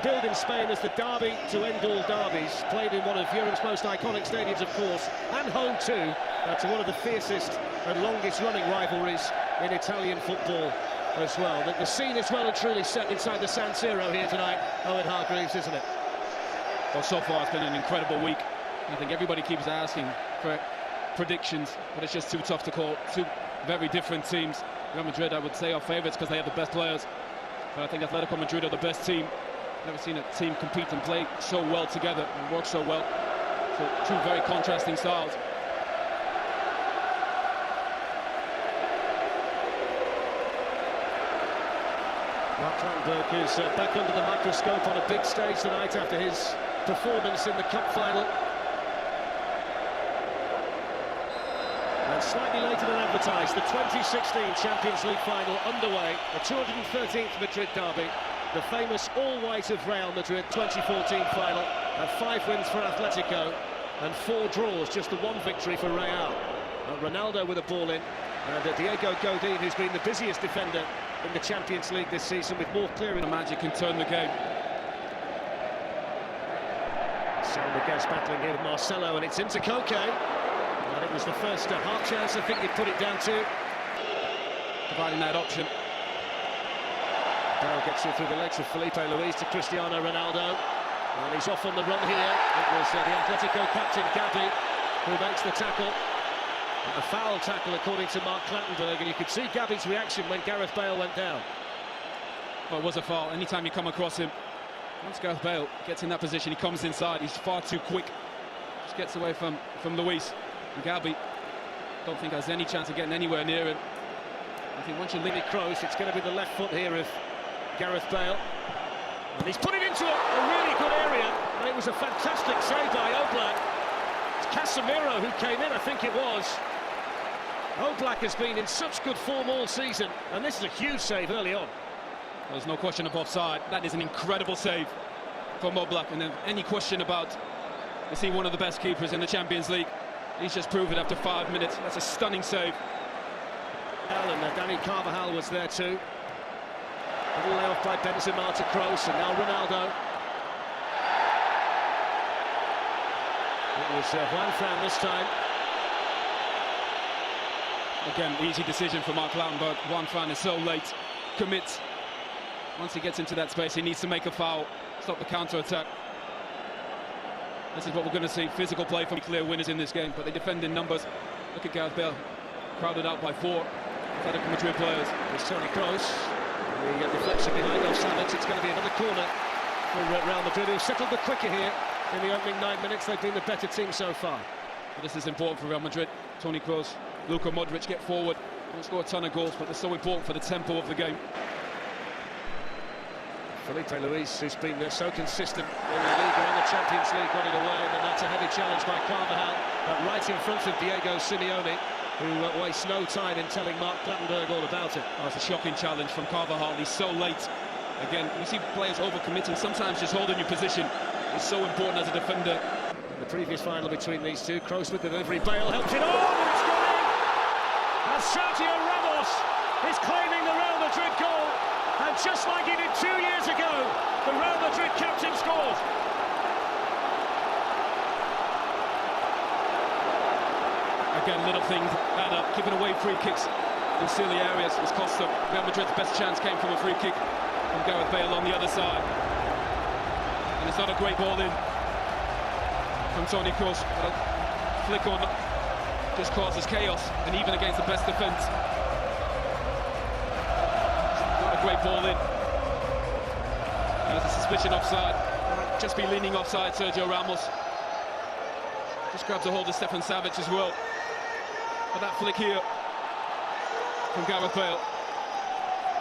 billed in Spain as the derby to end all derbies, played in one of Europe's most iconic stadiums, of course, and home too to one of the fiercest and longest-running rivalries in Italian football as well. The scene is well and truly set inside the San Siro here tonight, Owen Hargreaves, isn't it? Well, so far it's been an incredible week. I think everybody keeps asking for predictions, but it's just too tough to call. Two very different teams. Real Madrid, I would say, are favourites because they have the best players. But I think Atletico Madrid are the best team. Never seen a team compete and play so well together and work so well. So two very contrasting styles. Mark Clattenburg is back under the microscope on a big stage tonight after his performance in the cup final. And slightly later than advertised, the 2016 Champions League final underway, the 213th Madrid derby, the famous all-white of Real Madrid 2014 final, 5 wins for Atletico and 4 draws, just the 1 victory for Real. Ronaldo with a ball in, and Diego Godin, who's been the busiest defender in the Champions League this season, with more clearing. The magic can turn the game. Salvador's battling here with Marcelo, and it's into Koke. And it was the first half chance I think you'd put it down to. Providing that option. Bale gets it through the legs of Felipe Luis to Cristiano Ronaldo. And he's off on the run here. It was the Atletico captain, Gabi, who makes the tackle. A foul tackle, according to Mark Clattenburg, and you could see Gabi's reaction when Gareth Bale went down. Well, it was a foul. Anytime you come across him, once Gareth Bale gets in that position, he comes inside. He's far too quick. Just gets away from Luis. And Gabi, don't think has any chance of getting anywhere near him. I think once you leave it close, it's going to be the left foot here of Gareth Bale. And he's put it into a really good area, and it was a fantastic save by Oblak. It's Casemiro who came in, I think it was. Oblak has been in such good form all season, and this is a huge save early on. There's no question of offside. That is an incredible save from Oblak, and then any question about is he one of the best keepers in the Champions League? He's just proved it after 5 minutes. That's a stunning save. And Dani Carvajal was there too. A little layoff by Benzema to Kroos, and now Ronaldo. It was Juan Fran this time. Again, easy decision for Mark Clattenburg. Juan Fran is so late. Commits. Once he gets into that space, he needs to make a foul. Stop the counter-attack. This is what we're going to see. Physical play from clear winners in this game, but they defend in numbers. Look at Gareth Bale. Crowded out by 4 Atletico Madrid players. It's Toni Kroos. The deflection behind o7q. It's going to be another corner for Real Madrid, who settled the quicker here in the opening 9 minutes. They've been the better team so far. But this is important for Real Madrid. Toni Kroos, Luka Modric get forward. Don't score a ton of goals, but they're so important for the tempo of the game. Felipe Luis, who's been so consistent in the Liga and the Champions League, got it away, and that's a heavy challenge by Carvajal, right in front of Diego Simeone, who wastes no time in telling Mark Clattenburg all about it. Oh, it's a shocking challenge from Carvajal. He's so late. Again, we see players overcommitting. Sometimes just holding your position is so important as a defender. In the previous final between these two, Kroos with the delivery, Bale helped it on, and it's gone in! And Sergio Ramos is claiming the Real Madrid goal, and just like he did 2 years ago, the Real Madrid captain scored. Again, little things add up. Giving away free kicks in silly areas has cost them. Real Madrid's best chance came from a free kick from Gareth Bale on the other side. And it's not a great ball in from Toni Kroos. But a flick on just causes chaos, and even against the best defence. Not a great ball in. There's a suspicion offside. Just be leaning offside, Sergio Ramos. Just grabs a hold of Stefan Savic as well. But that flick here from Gareth Bale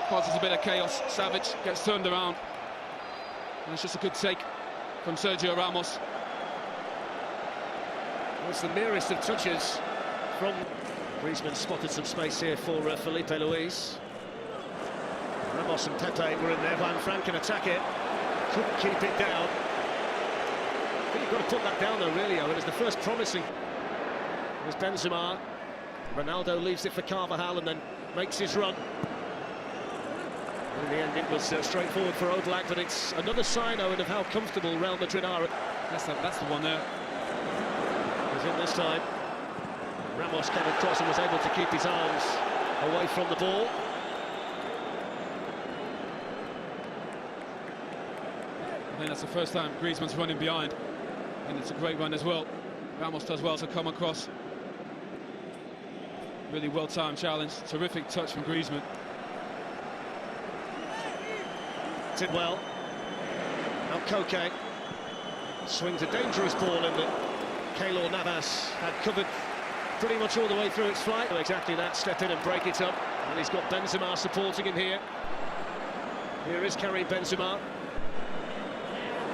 causes a bit of chaos. Savic gets turned around, and it's just a good take from Sergio Ramos. It's the merest of touches from Griezmann. Spotted some space here for Felipe Luis. Ramos and Pepe were in there. Juan Fran can attack it, couldn't keep it down. I think you've got to put that down though, really. It was the first promising. It was Benzema. Ronaldo leaves it for Carvajal and then makes his run. In the end, it was straightforward for Oblak, but it's another sign, Owen, of how comfortable Real Madrid are. That's the one there. He's in this time. Ramos came across and was able to keep his arms away from the ball. I think that's the first time Griezmann's running behind, and it's a great run as well. Ramos does well to come across. Really well-timed challenge. Terrific touch from Griezmann. Did well. Now Koke swings a dangerous ball in that Keylor Navas had covered pretty much all the way through its flight. Exactly that, step in and break it up. And he's got Benzema supporting him here. Here is Karim Benzema.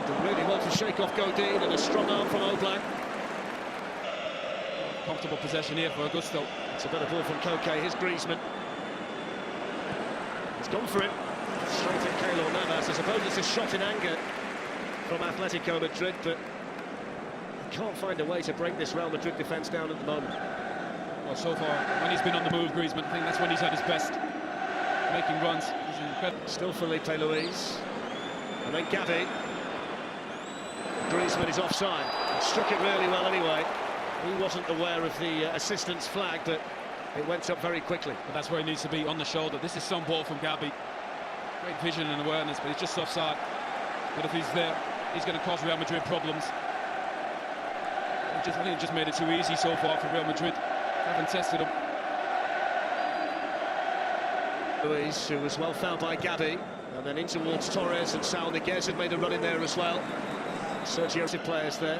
Did really well to shake off Godin, and a strong arm from Oblak. Comfortable possession here for Augusto. It's a better ball from Koke. Here's Griezmann. He's gone for it. Straight at Keylor Navas. I suppose it's a shot in anger from Atletico Madrid, but can't find a way to break this Real Madrid defence down at the moment. Well, so far, when he's been on the move, Griezmann, I think that's when he's at his best. Making runs. He's incredible. Still Felipe Luis. And then Gavi. Griezmann is offside. Struck it really well anyway. He wasn't aware of the assistant's flag, but it went up very quickly. But that's where he needs to be, on the shoulder. This is some ball from Gavi. Great vision and awareness, but he's just offside. But if he's there, he's going to cause Real Madrid problems. I think he just made it too easy so far for Real Madrid. Haven't tested him. Luis, who was well fouled by Gavi, and then in towards Torres, and Saul Niguez had made a run in there as well. Sergio players there.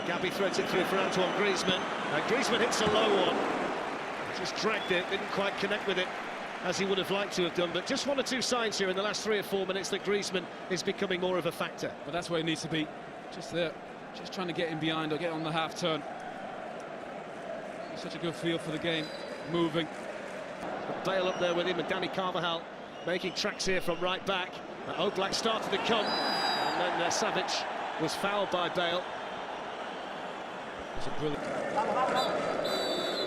Gavi threads it through for Antoine Griezmann. Griezmann hits a low one. Just dragged it, didn't quite connect with it as he would have liked to have done, but just one or two signs here in the last 3 or 4 minutes that Griezmann is becoming more of a factor. But that's where he needs to be, just there, just trying to get in behind or get on the half turn. Such a good feel for the game, moving. Bale up there with him, and Dani Carvajal making tracks here from right back. Oblak started to come, and then Savic was fouled by Bale. It's a brilliant...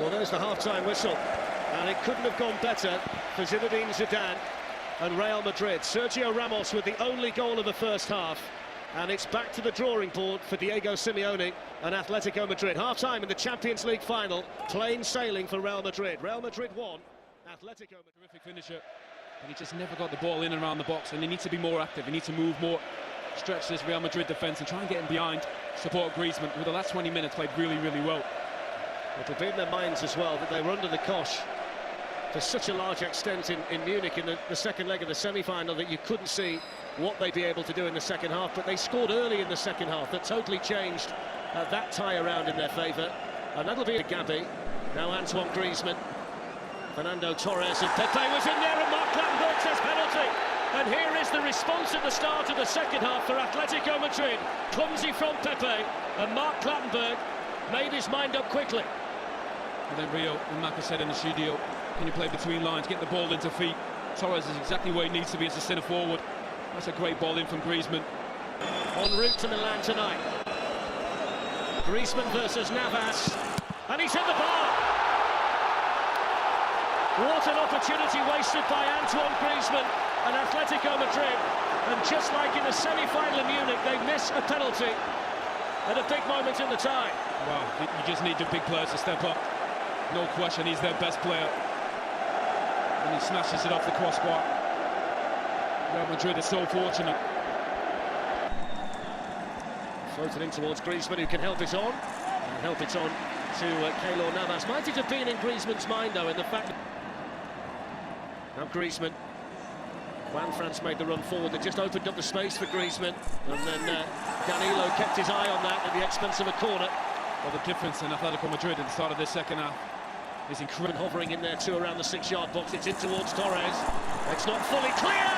Well, there's the half-time whistle, and it couldn't have gone better for Zinedine Zidane and Real Madrid. Sergio Ramos with the only goal of the first half, and it's back to the drawing board for Diego Simeone and Atletico Madrid. Half-time in the Champions League final, plain sailing for Real Madrid. Real Madrid won, Atletico Madrid. Terrific finisher, and he just never got the ball in and around the box, and he needs to be more active, he needs to move more, stretch this Real Madrid defence and try and get him behind, support Griezmann, who the last 20 minutes played really, really well. It'll be in their minds as well that they were under the cosh to such a large extent in Munich in the second leg of the semi-final that you couldn't see what they'd be able to do in the second half, but they scored early in the second half. That totally changed that tie around in their favour, and that'll be a Gavi. Now Antoine Griezmann, Fernando Torres, and Pepe was in there, and Mark Clattenburg says penalty. And here is the response at the start of the second half for Atletico Madrid. Clumsy from Pepe, and Mark Clattenburg made his mind up quickly. And then Rio and Maka said in the studio, can you play between lines, get the ball into feet? Torres is exactly where he needs to be as a centre forward. That's a great ball in from Griezmann. En route to Milan tonight. Griezmann versus Navas, and he's hit the bar. What an opportunity wasted by Antoine Griezmann and Atletico Madrid. And just like in the semi-final in Munich, they miss a penalty at a big moment in the tie. Wow, you just need the big players to step up. No question, he's their best player. And he smashes it off the crossbar. Real Madrid is so fortunate. Floated in towards Griezmann, who can help it on. And help it on to Keylor Navas. Might it have been in Griezmann's mind, though, in the fact that... Now Griezmann. Juan France made the run forward. They just opened up the space for Griezmann. And then Danilo kept his eye on that at the expense of a corner. Well, the difference in Atletico Madrid at the start of this second half is incredible. Hovering in there too around the 6-yard box. It's in towards Torres. It's not fully clear.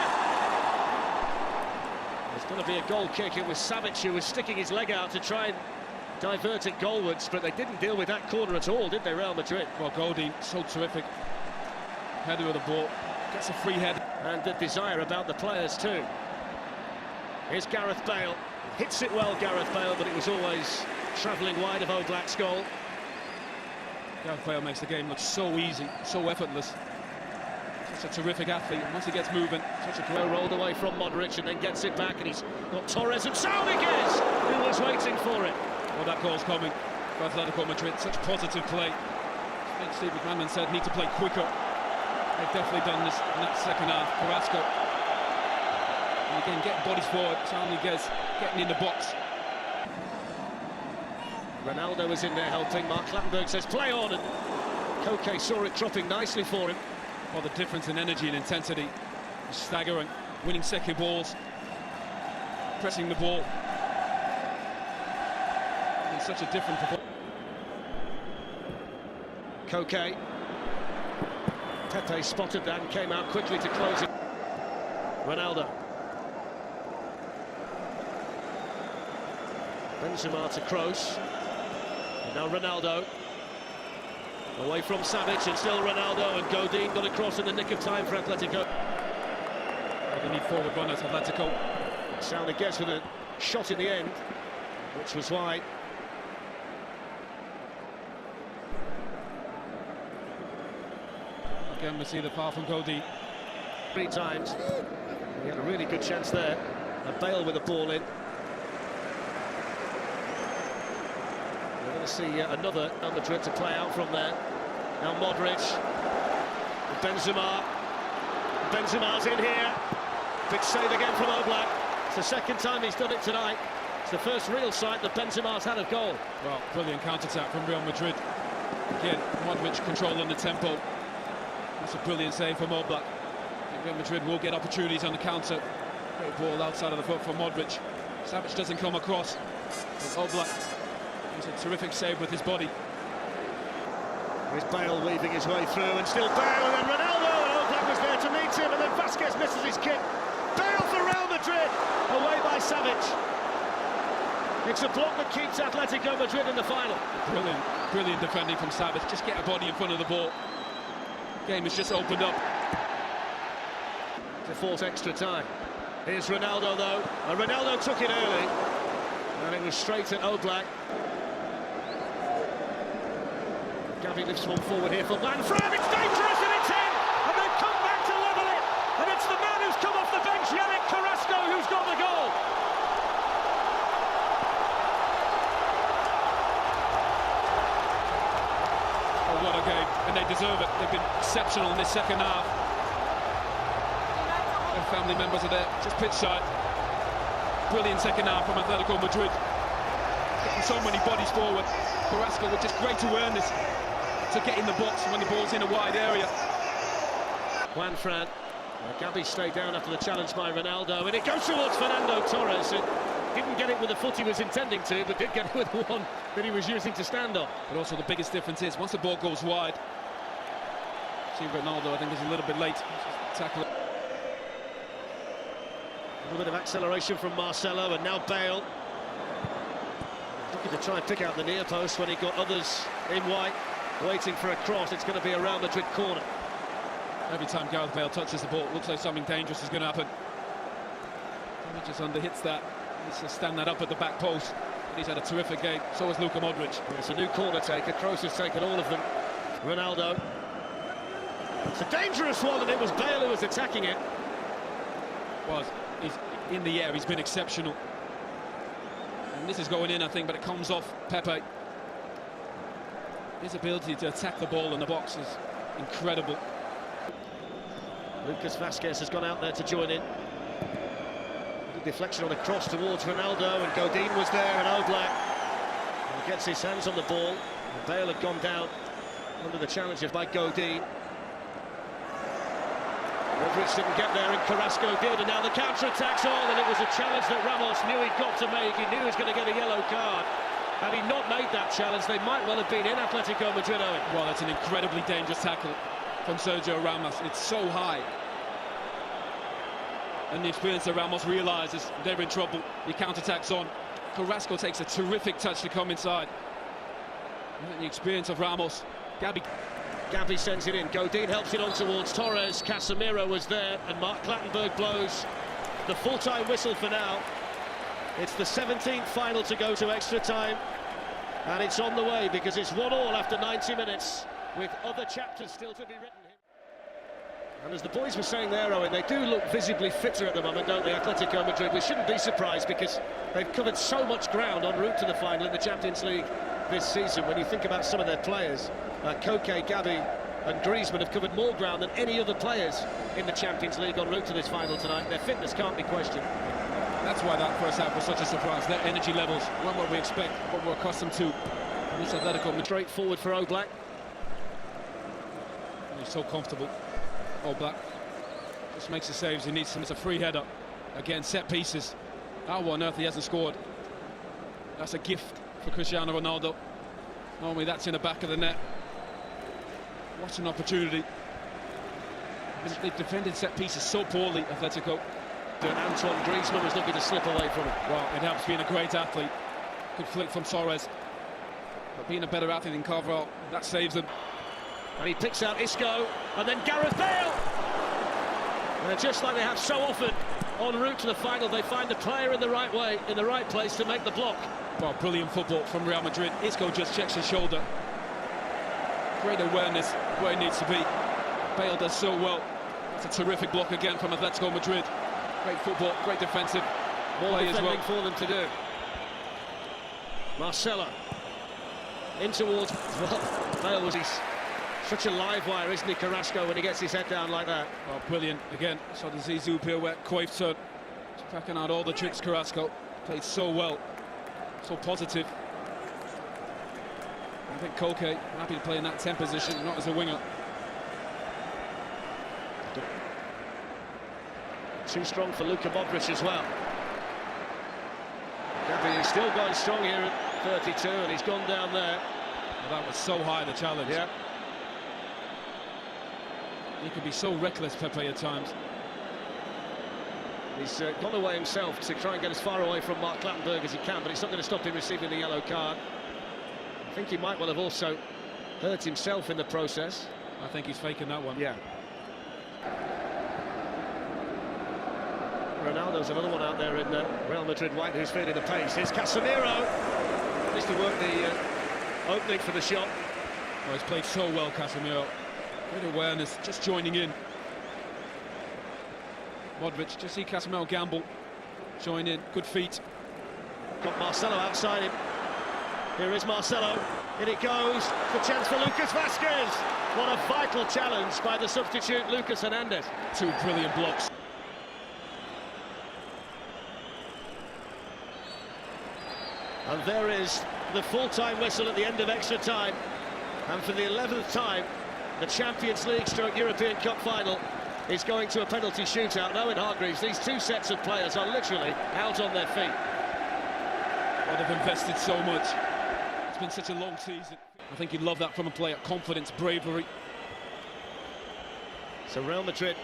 There's going to be a goal kick. It was Savic who was sticking his leg out to try and divert it goalwards, but they didn't deal with that corner at all, did they, Real Madrid? Well, Godin, so terrific. Header of the ball. Gets a free head. And the desire about the players too. Here's Gareth Bale. Hits it well, Gareth Bale, but it was always travelling wide of Oblak's goal. Gareth Bale makes the game look so easy, so effortless. Such a terrific athlete, and once he gets moving, such a great... Rolled away from Modric and then gets it back, and he's got Torres and Saúl, who was waiting for it. Well, that goal's coming for Atletico Madrid. Such positive play. Like Steve McMahon said, need to play quicker. They've definitely done this in that second half. Carrasco, and again, getting bodies forward. Saúl getting in the box. Ronaldo is in there helping. Mark Clattenburg says play on, and Koke saw it dropping nicely for him. Well, the difference in energy and intensity is staggering. Winning second balls, pressing the ball. It's such a different performance. Koke. Pepe spotted that and came out quickly to close it. Ronaldo. Benzema to Kroos. And now Ronaldo. Away from Savic, and still Ronaldo, and Godin got across in the nick of time for Atletico. They need forward runners, Atletico. Saúl gets with a shot in the end, which was wide. Again, we see the foul from Godin. 3 times. He had a really good chance there. And Bale with the ball in. We're going to see another Real Madrid to play out from there. Now Modric. Benzema. Benzema's in here. Big save again from Oblak. It's the second time he's done it tonight. It's the first real sight that Benzema's had of goal. Well, brilliant counter-attack from Real Madrid. Again, Modric controlling the tempo. That's a brilliant save from Oblak. Real Madrid will get opportunities on the counter. Great ball outside of the foot from Modric. Savic doesn't come across. But Oblak does a terrific save with his body. There's Bale weaving his way through, and still Bale, and then Ronaldo, and Oblak was there to meet him, and then Vasquez misses his kick. Bale for Real Madrid, away by Savic. It's a block that keeps Atletico Madrid in the final. Brilliant defending from Savic. Just get a body in front of the ball. Game has just opened up. To force extra time. Here's Ronaldo though. Ronaldo took it early, and it was straight at Oblak. Gavi lifts one forward here for Manfred. It's dangerous, and it's in, and they've come back to level it, and it's the man who's come off the bench, Yannick Carrasco, who's got the goal. Oh, what a game, and they deserve it. They've been exceptional in this second half. Their family members are there, just pitch side. Brilliant second half from Atletico Madrid. Getting so many bodies forward. Carrasco with just great awareness to get in the box when the ball's in a wide area. Juanfran. Gavi stayed down after the challenge by Ronaldo, and it goes towards Fernando Torres. And didn't get it with the foot he was intending to, but did get it with the one that he was using to stand on. But also the biggest difference is once the ball goes wide, see Ronaldo, I think, is a little bit late. Tackle. A little bit of acceleration from Marcelo, and now Bale. Looking to try and pick out the near post when he got others in white, waiting for a cross. It's going to be a Real Madrid corner. Every time Gareth Bale touches the ball, it looks like something dangerous is going to happen. He just underhits that. He needs to stand that up at the back post. But he's had a terrific game. So has Luka Modric. It's a new corner taker. Kroos has taken all of them. Ronaldo. It's a dangerous one, and it was Bale who was attacking it. He's in the air. He's been exceptional. And this is going in, I think, but it comes off Pepe. His ability to attack the ball in the box is incredible. Lucas Vasquez has gone out there to join in. Deflection on a cross towards Ronaldo, and Godin was there, and Oblak gets his hands on the ball. And Bale had gone down under the challenges by Godin. Modric didn't get there, and Carrasco did, and now the counter-attack's on, and it was a challenge that Ramos knew he'd got to make. He knew he was going to get a yellow card. Had he not made that challenge, they might well have been in Atletico Madrid. Well, that's an incredibly dangerous tackle from Sergio Ramos. It's so high. And the experience that Ramos realises they're in trouble. The counter-attack's on. Carrasco takes a terrific touch to come inside. And the experience of Ramos. Gavi sends it in. Godin helps it on towards Torres. Casemiro was there, and Mark Clattenburg blows the full-time whistle for now. It's the 17th final to go to extra time, and it's on the way because it's 1-1 after 90 minutes, with other chapters still to be written. And as the boys were saying there, Owen, they do look visibly fitter at the moment, don't they, Atletico Madrid? We shouldn't be surprised because they've covered so much ground en route to the final in the Champions League this season. When you think about some of their players, Koke, Gavi and Griezmann have covered more ground than any other players in the Champions League en route to this final tonight. Their fitness can't be questioned. That's why that first half was such a surprise. Their energy levels weren't what we expect, what we're accustomed to. This Atletico Madrid. Straightforward for Oblak. He's so comfortable. Oblak just makes the saves he needs to. It's a free header. Again, set pieces. How on earth he hasn't scored? That's a gift for Cristiano Ronaldo. Normally that's in the back of the net. What an opportunity. They've defended set pieces so poorly, Atletico. And Antoine Griezmann was looking to slip away from it. Well, it helps being a great athlete. Good flick from Suarez. But being a better athlete than Carvalho, that saves them. And he picks out Isco, and then Gareth Bale! And just like they have so often, en route to the final, they find the player in the right way, in the right place to make the block. Well, brilliant football from Real Madrid. Isco just checks his shoulder. Great awareness where he needs to be. Bale does so well. It's a terrific block again from Atletico Madrid. Great football, great defensive play as well. For them to do. Marcelo in towards. Well, Bale was such a live wire, isn't he, Carrasco, when he gets his head down like that? Oh, brilliant again. So the Zizou pirouette, Cruyff turn. He's packing out all the tricks. Carrasco played so well, so positive. I think Koke happy to play in that 10 position, not as a winger. Too strong for Luka Modric as well. Gavi is still going strong here at 32, and he's gone down there. Well, that was so high, the challenge. Yeah. He could be so reckless, Pepe, at times. He's gone away himself to try and get as far away from Mark Clattenburg as he can, but it's not going to stop him receiving the yellow card. I think he might well have also hurt himself in the process. I think he's faking that one. Yeah. Ronaldo's another one out there in Real Madrid white who's feeling the pace. Here's Casemiro. Needs to work the opening for the shot. Oh, he's played so well, Casemiro. Good awareness, just joining in. Modric, just see Casemiro gamble. Join in, good feet. Got Marcelo outside him. Here is Marcelo. In it goes. The chance for Lucas Vazquez. What a vital challenge by the substitute Lucas Hernandez. Two brilliant blocks. And there is the full-time whistle at the end of extra time. And for the 11th time, the Champions League stroke European Cup final is going to a penalty shootout. Now in Hargreaves, these two sets of players are literally out on their feet. Well, they've invested so much. It's been such a long season. I think you'd love that from a player. Confidence, bravery. So Real Madrid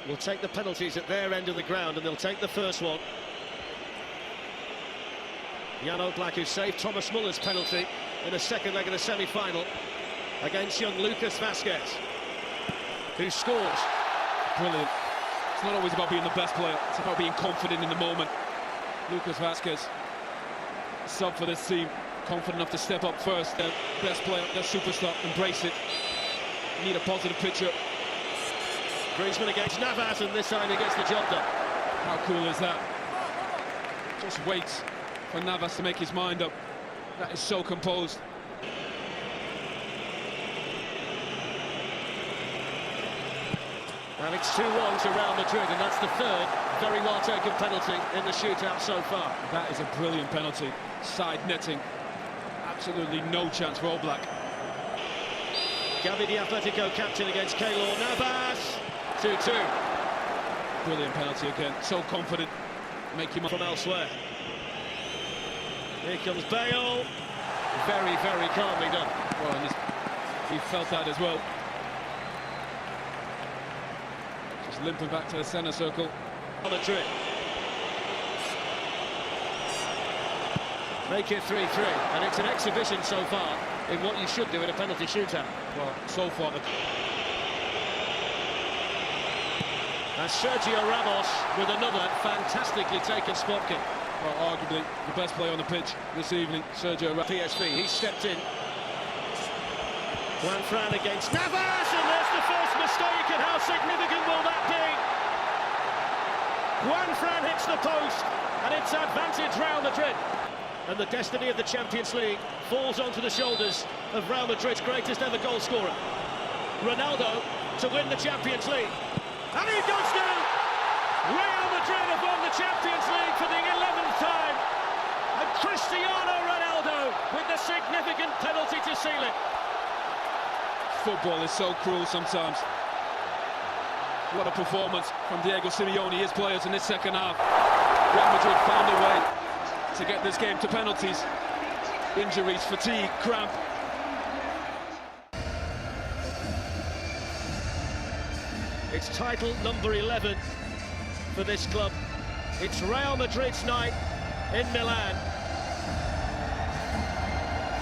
will take the penalties at their end of the ground, and they'll take the first one. Jan Oblak, who saved Thomas Muller's penalty in the second leg of the semi-final against young Lucas Vazquez, who scores. Brilliant. It's not always about being the best player, it's about being confident in the moment. Lucas Vazquez, sub for this team, confident enough to step up first. Their best player, their superstar, embrace it. Need a positive picture. Griezmann against Navas, and this time he gets the job done. How cool is that? Just waits for Navas to make his mind up. That is so composed. And it's 2-1 to Real Madrid, and that's the third very well-taken penalty in the shootout so far. That is a brilliant penalty. Side netting. Absolutely no chance for Oblak. Gavi, the Atletico captain, against Keylor Navas. 2-2. Brilliant penalty again. So confident. Make him up from elsewhere. Here comes Bale. Very, very calmly done. Well, and he felt that as well. Just limping back to the centre circle. Madrid. Make it 3-3, and it's an exhibition so far in what you should do in a penalty shootout. Well, so far. And Sergio Ramos with another fantastically taken spot kick. Well, arguably the best player on the pitch this evening, Sergio Ramos. PSV, he stepped in. Juan Fran against Navas, and there's the first mistake, and how significant will that be? Juanfran hits the post, and it's advantage Real Madrid. And the destiny of the Champions League falls onto the shoulders of Real Madrid's greatest ever goal scorer. Ronaldo to win the Champions League. And he does do! Real Madrid have won the Champions League for the 11th time. And Cristiano Ronaldo with the significant penalty to seal it. Football is so cruel sometimes. What a performance from Diego Simeone, his players in this second half. Real Madrid found a way to get this game to penalties. Injuries, fatigue, cramp. It's title number 11 for this club. It's Real Madrid's night in Milan.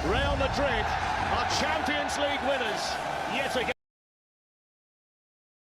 Real Madrid are Champions League winners yet again.